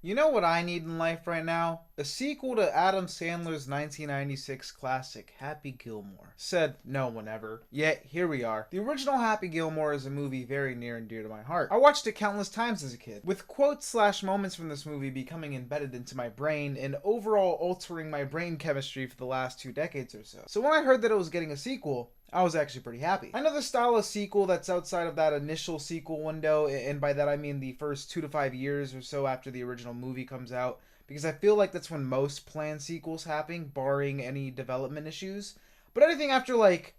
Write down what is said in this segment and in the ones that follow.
You know what I need in life right now? A sequel to Adam Sandler's 1996 classic, Happy Gilmore. Said no one ever. Yet, here we are. The original Happy Gilmore is a movie very near and dear to my heart. I watched it countless times as a kid, with quotes/moments from this movie becoming embedded into my brain and overall altering my brain chemistry for the last 2 decades or so. So when I heard that it was getting a sequel, I was actually pretty happy. I know the style of sequel that's outside of that initial sequel window, and by that I mean the first 2 to 5 years or so after the original movie comes out, because I feel like that's when most planned sequels happen, barring any development issues. But anything after like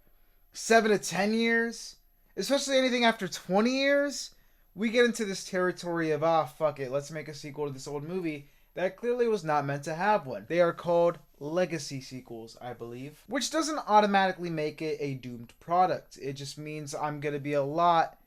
7 to 10 years, especially anything after 20 years, we get into this territory of, fuck it, let's make a sequel to this old movie that clearly was not meant to have one. They are called legacy sequels, I believe, which doesn't automatically make it a doomed product. It just means I'm going to be a lot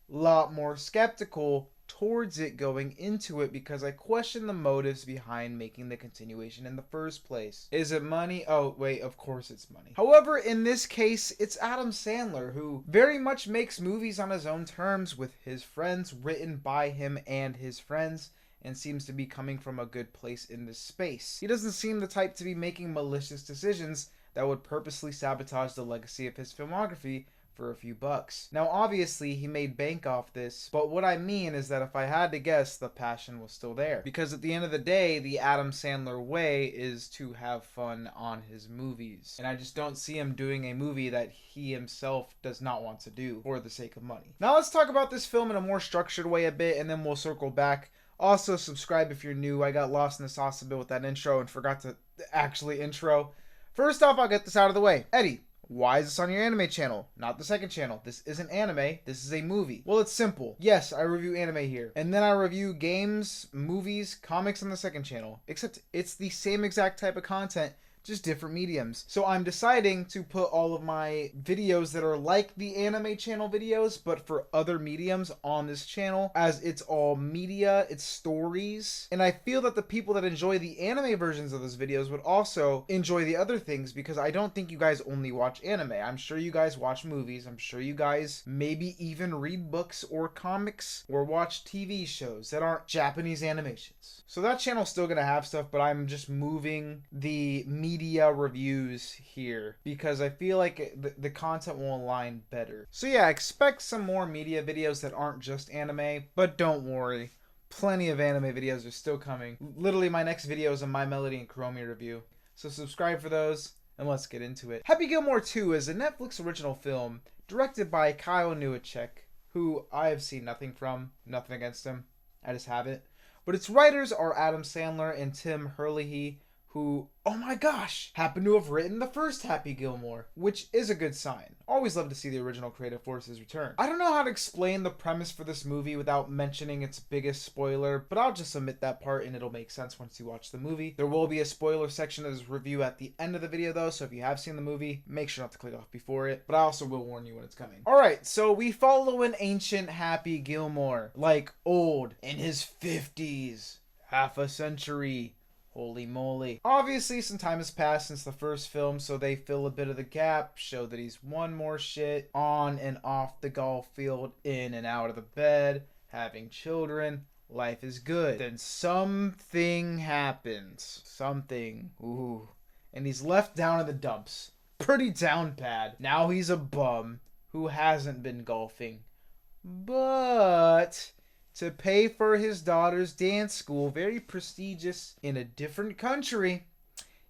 more skeptical towards it going into it because I question the motives behind making the continuation in the first place. Is it money? Oh, wait, of course it's money. However, in this case, it's Adam Sandler, who very much makes movies on his own terms with his friends, written by him and his friends, and seems to be coming from a good place in this space. He doesn't seem the type to be making malicious decisions that would purposely sabotage the legacy of his filmography for a few bucks. Now obviously he made bank off this, but what I mean is that if I had to guess, the passion was still there. Because at the end of the day, the Adam Sandler way is to have fun on his movies. And I just don't see him doing a movie that he himself does not want to do for the sake of money. Now let's talk about this film in a more structured way a bit, and then we'll circle back. Also, subscribe if you're new. I got lost in the sauce a bit with that intro and forgot to actually intro. First off, I'll get this out of the way. Eddie, why is this on your anime channel? Not the second channel. This isn't anime. This is a movie. Well, it's simple. Yes, I review anime here. And then I review games, movies, comics on the second channel. Except it's the same exact type of content, just different mediums. So I'm deciding to put all of my videos that are like the anime channel videos, but for other mediums on this channel, as it's all media, it's stories. And I feel that the people that enjoy the anime versions of those videos would also enjoy the other things, because I don't think you guys only watch anime. I'm sure you guys watch movies. I'm sure you guys maybe even read books or comics or watch TV shows that aren't Japanese animations. So that channel's still gonna have stuff, but I'm just moving the media reviews here because I feel like the content will align better. So yeah, expect some more media videos that aren't just anime, but don't worry, plenty of anime videos are still coming. Literally my next video is a My Melody and Chromie review, so subscribe for those and let's get into it. Happy Gilmore 2 is a Netflix original film directed by Kyle Newacek, who I have seen nothing from, nothing against him, I just haven't. But its writers are Adam Sandler and Tim Herlihy, who, oh my gosh, happen to have written the first Happy Gilmore, which is a good sign. Always love to see the original creative forces return. I don't know how to explain the premise for this movie without mentioning its biggest spoiler, but I'll just omit that part and it'll make sense once you watch the movie. There will be a spoiler section of this review at the end of the video though, so if you have seen the movie, make sure not to click off before it, but I also will warn you when it's coming. Alright, so we follow an ancient Happy Gilmore, like old, in his 50s, half a century. Holy moly. Obviously, some time has passed since the first film, so they fill a bit of the gap, show that he's won more shit on and off the golf field, in and out of the bed, having children. Life is good. Then something happens. Something. Ooh. And he's left down in the dumps. Pretty down bad. Now he's a bum who hasn't been golfing. But to pay for his daughter's dance school, very prestigious in a different country,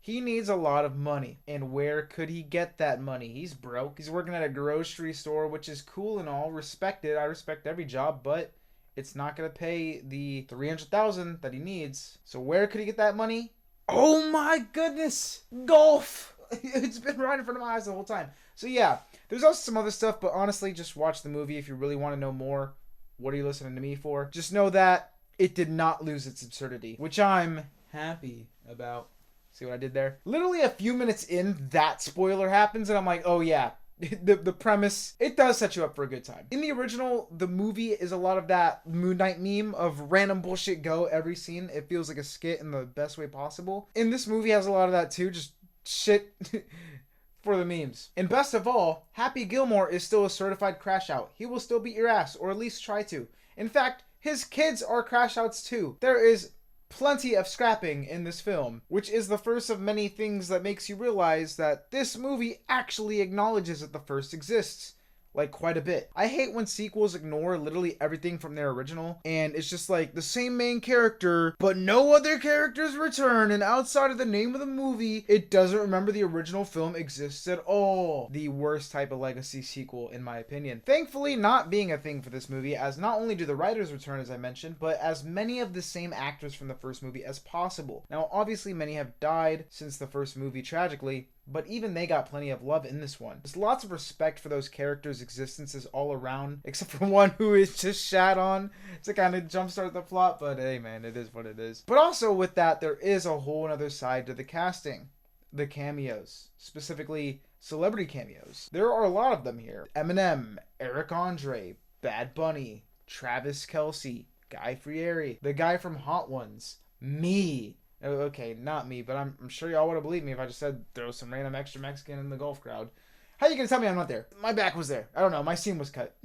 he needs a lot of money. And where could he get that money? He's broke. He's working at a grocery store, which is cool and all, respected. I respect every job, but it's not going to pay the $300,000 that he needs. So where could he get that money? Oh my goodness! Golf! It's been right in front of my eyes the whole time. So yeah, there's also some other stuff, but honestly, just watch the movie if you really want to know more. What are you listening to me for? Just know that it did not lose its absurdity, which I'm happy about. See what I did there? Literally a few minutes in, that spoiler happens, and I'm like, oh yeah, the premise, it does set you up for a good time. In the original, the movie is a lot of that Moon Knight meme of random bullshit go every scene. It feels like a skit in the best way possible. And this movie has a lot of that too, just shit for the memes. And best of all, Happy Gilmore is still a certified crash out. He will still beat your ass, or at least try to. In fact, his kids are crash outs too. There is plenty of scrapping in this film, which is the first of many things that makes you realize that this movie actually acknowledges that the first exists. Like, quite a bit. I hate when sequels ignore literally everything from their original, and it's just like the same main character, but no other characters return, and outside of the name of the movie, it doesn't remember the original film exists at all. The worst type of legacy sequel, in my opinion. Thankfully, not being a thing for this movie, as not only do the writers return, as I mentioned, but as many of the same actors from the first movie as possible. Now, obviously, many have died since the first movie, tragically, but even they got plenty of love in this one. There's lots of respect for those characters' existences all around, except for one who is just shat on to kind of jumpstart the plot, but hey man, it is what it is. But also with that, there is a whole other side to the casting. The cameos, specifically celebrity cameos. There are a lot of them here. Eminem, Eric Andre, Bad Bunny, Travis Kelce, Guy Fieri, the guy from Hot Ones, me. Okay, not me, but I'm sure y'all would have believed me if I just said throw some random extra Mexican in the golf crowd. How you gonna tell me I'm not there? My back was there. I don't know. My scene was cut.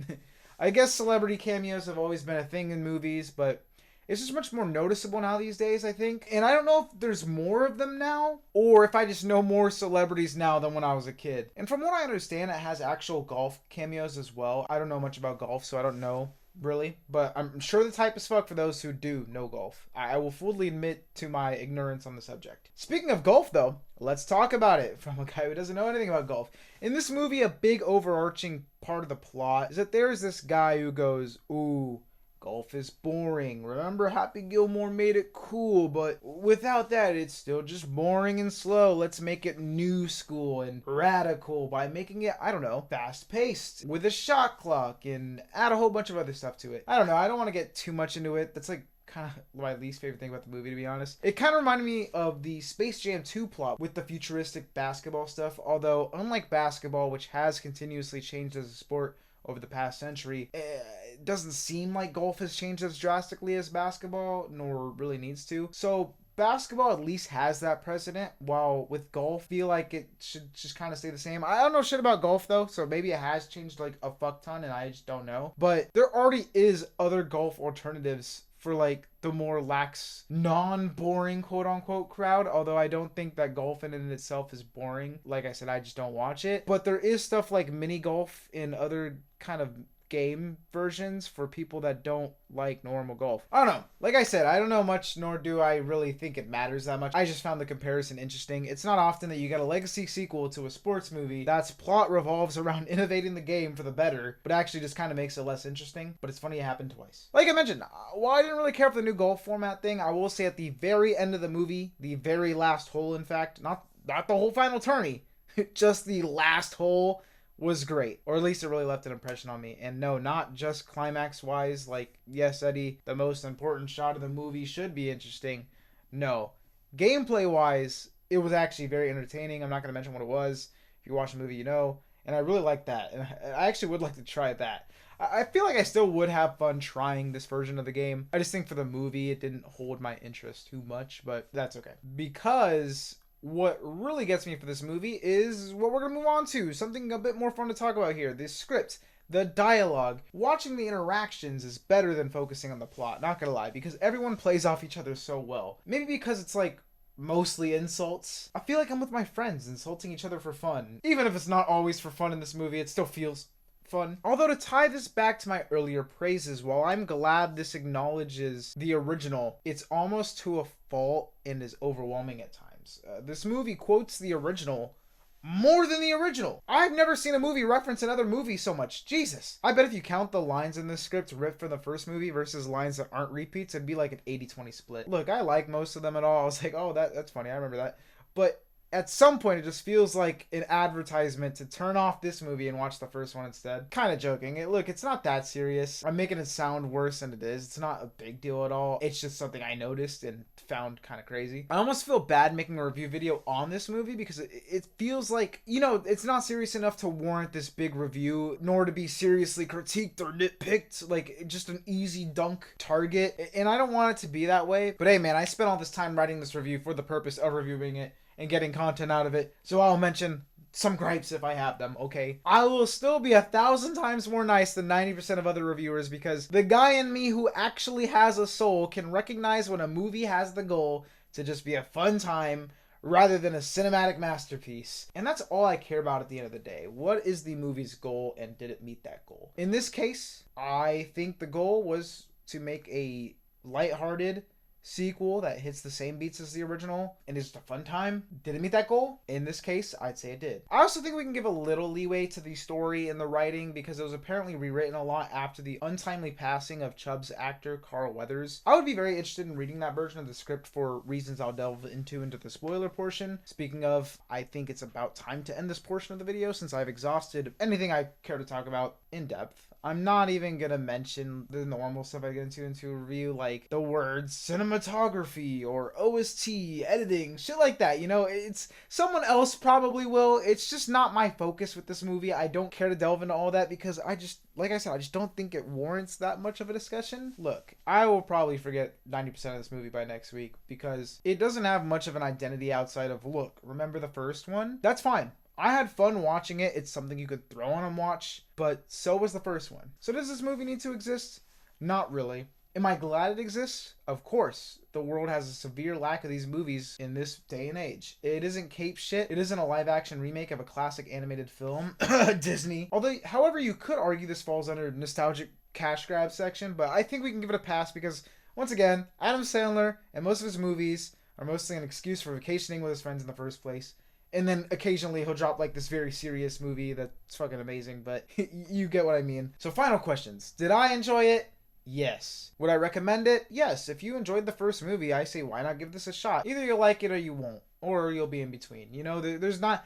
I guess celebrity cameos have always been a thing in movies, but it's just much more noticeable now these days, I think. And I don't know if there's more of them now, or if I just know more celebrities now than when I was a kid. And from what I understand, it has actual golf cameos as well. I don't know much about golf, so I don't know really, but I'm sure the type as fuck for those who do know golf. I will fully admit to my ignorance on the subject. Speaking of golf though, let's talk about it from a guy who doesn't know anything about golf. In this movie, a big overarching part of the plot is that there's this guy who goes, ooh, golf is boring. Remember, Happy Gilmore made it cool, but without that, it's still just boring and slow. Let's make it new school and radical by making it, I don't know, fast-paced with a shot clock and add a whole bunch of other stuff to it. I don't know. I don't want to get too much into it. That's like kind of my least favorite thing about the movie, to be honest. It kind of reminded me of the Space Jam 2 plot with the futuristic basketball stuff, although unlike basketball, which has continuously changed as a sport over the past century, it doesn't seem like golf has changed as drastically as basketball, nor really needs to. So basketball at least has that precedent, while with golf, I feel like it should just kind of stay the same. I don't know shit about golf though, so maybe it has changed like a fuck ton and I just don't know. But there already is other golf alternatives for like the more lax, non-boring quote-unquote crowd, although I don't think that golf in and itself is boring. Like I said, I just don't watch it. But there is stuff like mini golf in other kind of game versions for people that don't like normal golf. I don't know. Like I said, I don't know much, nor do I really think it matters that much. I just found the comparison interesting. It's not often that you get a legacy sequel to a sports movie that's plot revolves around innovating the game for the better, but actually just kind of makes it less interesting. But it's funny it happened twice. Like I mentioned, while I didn't really care for the new golf format thing, I will say at the very end of the movie, the very last hole, in fact, not the whole final tourney, just the last hole, was great, or at least it really left an impression on me. And no, not just climax wise, like, yes, Eddie, the most important shot of the movie should be interesting. No, gameplay wise, it was actually very entertaining. I'm not going to mention what it was. If you watch the movie, you know. And I really like that, and I actually would like to try that. I feel like I still would have fun trying this version of the game. I just think for the movie, it didn't hold my interest too much, but that's okay. Because what really gets me for this movie is what we're going to move on to. Something a bit more fun to talk about here. The script, the dialogue. Watching the interactions is better than focusing on the plot, not going to lie, because everyone plays off each other so well. Maybe because it's like mostly insults. I feel like I'm with my friends insulting each other for fun. Even if it's not always for fun in this movie, it still feels fun. Although to tie this back to my earlier praises, while I'm glad this acknowledges the original, it's almost to a fault and is overwhelming at times. This movie quotes the original more than the original. I've never seen a movie reference another movie so much. Jesus. I bet if you count the lines in this script ripped from the first movie versus lines that aren't repeats, it'd be like an 80-20 split. Look, I like most of them at all. I was like, oh, that's funny. I remember that. But at some point, it just feels like an advertisement to turn off this movie and watch the first one instead. Kind of joking. Look, it's not that serious. I'm making it sound worse than it is. It's not a big deal at all. It's just something I noticed and found kind of crazy. I almost feel bad making a review video on this movie because it feels like, you know, it's not serious enough to warrant this big review, nor to be seriously critiqued or nitpicked, like just an easy dunk target. And I don't want it to be that way. But hey, man, I spent all this time writing this review for the purpose of reviewing it and getting content out of it, so I'll mention some gripes if I have them, okay? I will still be 1,000 times more nice than 90% of other reviewers, because the guy in me who actually has a soul can recognize when a movie has the goal to just be a fun time rather than a cinematic masterpiece. And that's all I care about at the end of the day. What is the movie's goal, and did it meet that goal? In this case, I think the goal was to make a lighthearted sequel that hits the same beats as the original and is just a fun time. Did it meet that goal? In this case, I'd say it did. I also think we can give a little leeway to the story and the writing, because it was apparently rewritten a lot after the untimely passing of Chubb's actor Carl Weathers. I would be very interested in reading that version of the script for reasons I'll delve into the spoiler portion. Speaking of, I think it's about time to end this portion of the video, since I've exhausted anything I care to talk about in depth. I'm not even gonna mention the normal stuff I get into a review, like the words cinematography or OST, editing, shit like that. You know, it's someone else probably will. It's just not my focus with this movie. I don't care to delve into all that, because I just, like I said, I just don't think it warrants that much of a discussion. Look, I will probably forget 90% of this movie by next week, because it doesn't have much of an identity outside of, look, remember the first one? That's fine. I had fun watching it. It's something you could throw on and watch, but so was the first one. So does this movie need to exist? Not really. Am I glad it exists? Of course. The world has a severe lack of these movies in this day and age. It isn't cape shit. It isn't a live action remake of a classic animated film. Disney. Although, however, you could argue this falls under nostalgic cash grab section, but I think we can give it a pass, because, once again, Adam Sandler and most of his movies are mostly an excuse for vacationing with his friends in the first place. And then occasionally he'll drop like this very serious movie that's fucking amazing, but you get what I mean. So final questions. Did I enjoy it? Yes. Would I recommend it? Yes. If you enjoyed the first movie, I say why not give this a shot? Either you'll like it or you won't. Or you'll be in between. You know, there's not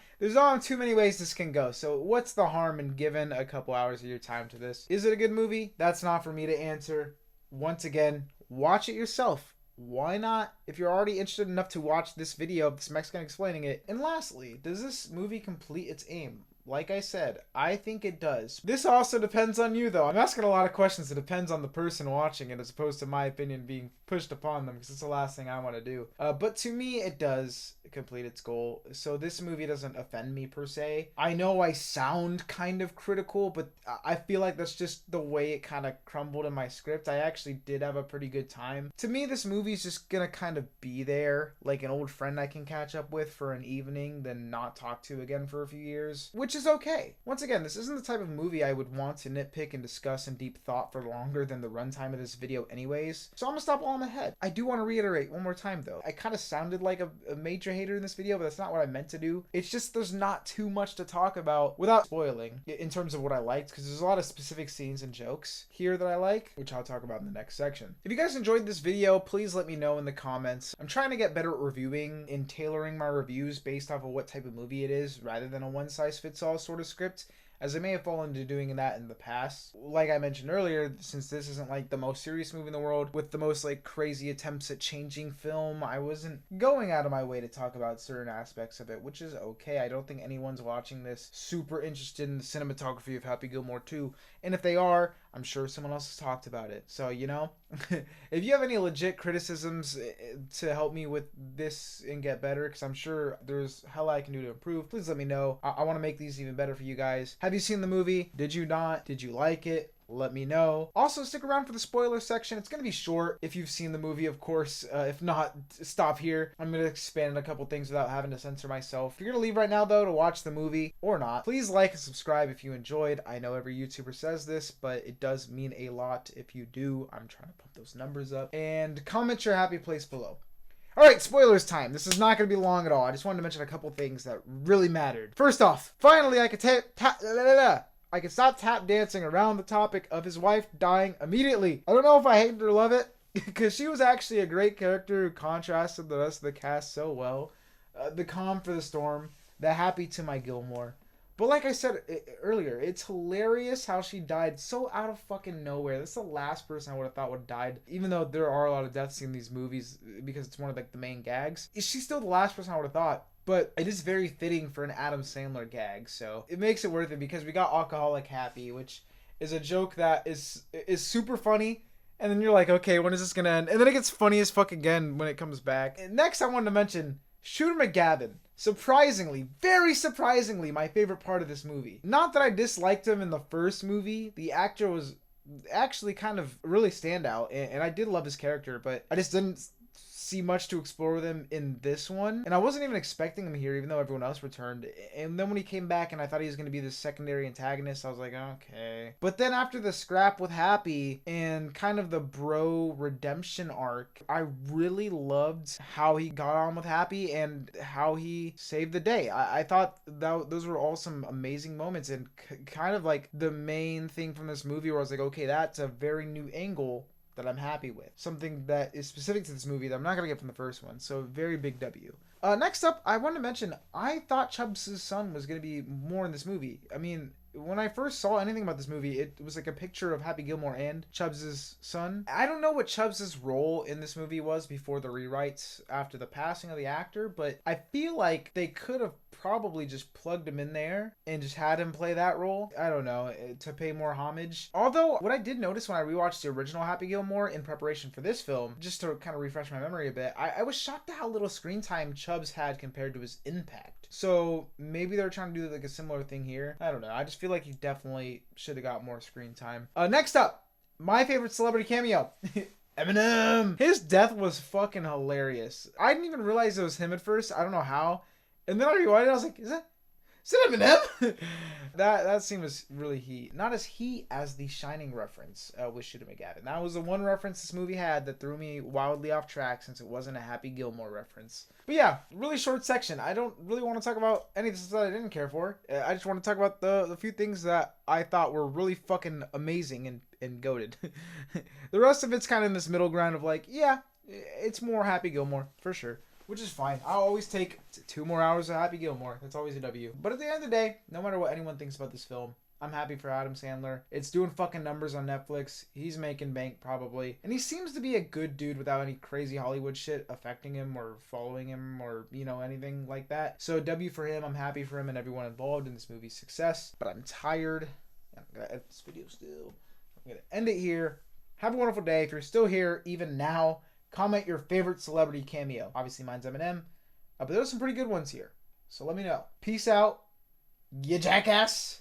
too many ways this can go. So what's the harm in giving a couple hours of your time to this? Is it a good movie? That's not for me to answer. Once again, watch it yourself. Why not, if you're already interested enough to watch this video of this Mexican explaining it? And lastly, does this movie complete its aim? Like I said, I think it does. This also depends on you, though. I'm asking a lot of questions. It depends on the person watching it, as opposed to my opinion being pushed upon them, because it's the last thing I want to do. But to me, it does complete its goal. So this movie doesn't offend me, per se. I know I sound kind of critical, but I feel like that's just the way it kind of crumbled in my script. I actually did have a pretty good time. To me, this movie's just gonna kind of be there, like an old friend I can catch up with for an evening, then not talk to again for a few years, which is okay. Once again, this isn't the type of movie I would want to nitpick and discuss in deep thought for longer than the runtime of this video anyways, so I'm gonna stop while I'm ahead. I do want to reiterate one more time, though. I kind of sounded like a major hater in this video, but that's not what I meant to do. It's just there's not too much to talk about without spoiling in terms of what I liked, because there's a lot of specific scenes and jokes here that I like, which I'll talk about in the next section. If you guys enjoyed this video, please let me know in the comments. I'm trying to get better at reviewing and tailoring my reviews based off of what type of movie it is, rather than a one-size-fits-all sort of script, as I may have fallen into doing that in the past. Like I mentioned earlier, since this isn't like the most serious movie in the world with the most like crazy attempts at changing film, I wasn't going out of my way to talk about certain aspects of it, which is okay. I don't think anyone's watching this super interested in the cinematography of Happy Gilmore 2, and if they are, I'm sure someone else has talked about it. So, you know, if you have any legit criticisms to help me with this and get better, because I'm sure there's hell I can do to improve, please let me know. I want to make these even better for you guys. Have you seen the movie? Did you not? Did you like it? Let me know. Also, stick around for the spoiler section. It's going to be short if you've seen the movie, of course. If not, stop here. I'm going to expand on a couple things without having to censor myself. If you're going to leave right now, though, to watch the movie, or not, please like and subscribe if you enjoyed. I know every YouTuber says this, but it does mean a lot if you do. I'm trying to pump those numbers up. And comment your happy place below. Alright, spoilers time. This is not going to be long at all. I just wanted to mention a couple things that really mattered. First off, finally I could stop tap dancing around the topic of his wife dying immediately. I don't know if I hate it or love it, because she was actually a great character who contrasted the rest of the cast so well. The calm for the storm, the happy to my Gilmore. But like I said earlier, it's hilarious how she died so out of fucking nowhere. That's the last person I would have thought would have died, even though there are a lot of deaths in these movies because it's one of like the main gags. She's still the last person I would have thought. But it is very fitting for an Adam Sandler gag, so it makes it worth it, because we got Alcoholic Happy, which is a joke that is super funny, and then you're like, okay, when is this gonna end? And then it gets funny as fuck again when it comes back. And next, I wanted to mention, Shooter McGavin. Surprisingly, very surprisingly, my favorite part of this movie. Not that I disliked him in the first movie. The actor was actually kind of really standout, and I did love his character, but I just didn't see much to explore with him in this one, and I wasn't even expecting him here, even though everyone else returned. And then when he came back and I thought he was going to be the secondary antagonist, I was like, okay. But then after the scrap with Happy and kind of the bro redemption arc, I really loved how he got on with Happy and how he saved the day. I thought that those were all some amazing moments, and kind of like the main thing from this movie where I was like, okay, that's a very new angle that I'm happy with. Something that is specific to this movie that I'm not going to get from the first one. So very big W. Next up, I want to mention, I thought Chubbs' son was going to be more in this movie. I mean, when I first saw anything about this movie, it was like a picture of Happy Gilmore and Chubbs' son. I don't know what Chubbs' role in this movie was before the rewrites after the passing of the actor, but I feel like they could have probably just plugged him in there and just had him play that role. I don't know, to pay more homage. Although, what I did notice when I rewatched the original Happy Gilmore in preparation for this film, just to kind of refresh my memory a bit, I was shocked at how little screen time Chubbs had compared to his impact. So maybe they're trying to do like a similar thing here. I don't know. I just feel like he definitely should have got more screen time. Next up, my favorite celebrity cameo. Eminem. His death was fucking hilarious. I didn't even realize it was him at first. I don't know how. And then I rewinded. I was like, is it Eminem? that scene was really heat. Not as heat as the Shining reference with Shooter McGavin. That was the one reference this movie had that threw me wildly off track since it wasn't a Happy Gilmore reference. But yeah, really short section. I don't really want to talk about any of this that I didn't care for. I just want to talk about the few things that I thought were really fucking amazing and goated. The rest of it's kind of in this middle ground of like, yeah, it's more Happy Gilmore for sure. Which is fine. I'll always take 2 more hours of Happy Gilmore. That's always a W. But at the end of the day, no matter what anyone thinks about this film, I'm happy for Adam Sandler. It's doing fucking numbers on Netflix. He's making bank probably. And he seems to be a good dude without any crazy Hollywood shit affecting him or following him or, anything like that. So W for him. I'm happy for him and everyone involved in this movie's success. But I'm tired. I'm going to edit this video still. I'm going to end it here. Have a wonderful day. If you're still here, even now, comment your favorite celebrity cameo. Obviously, mine's Eminem. But there's some pretty good ones here. So let me know. Peace out, you jackass.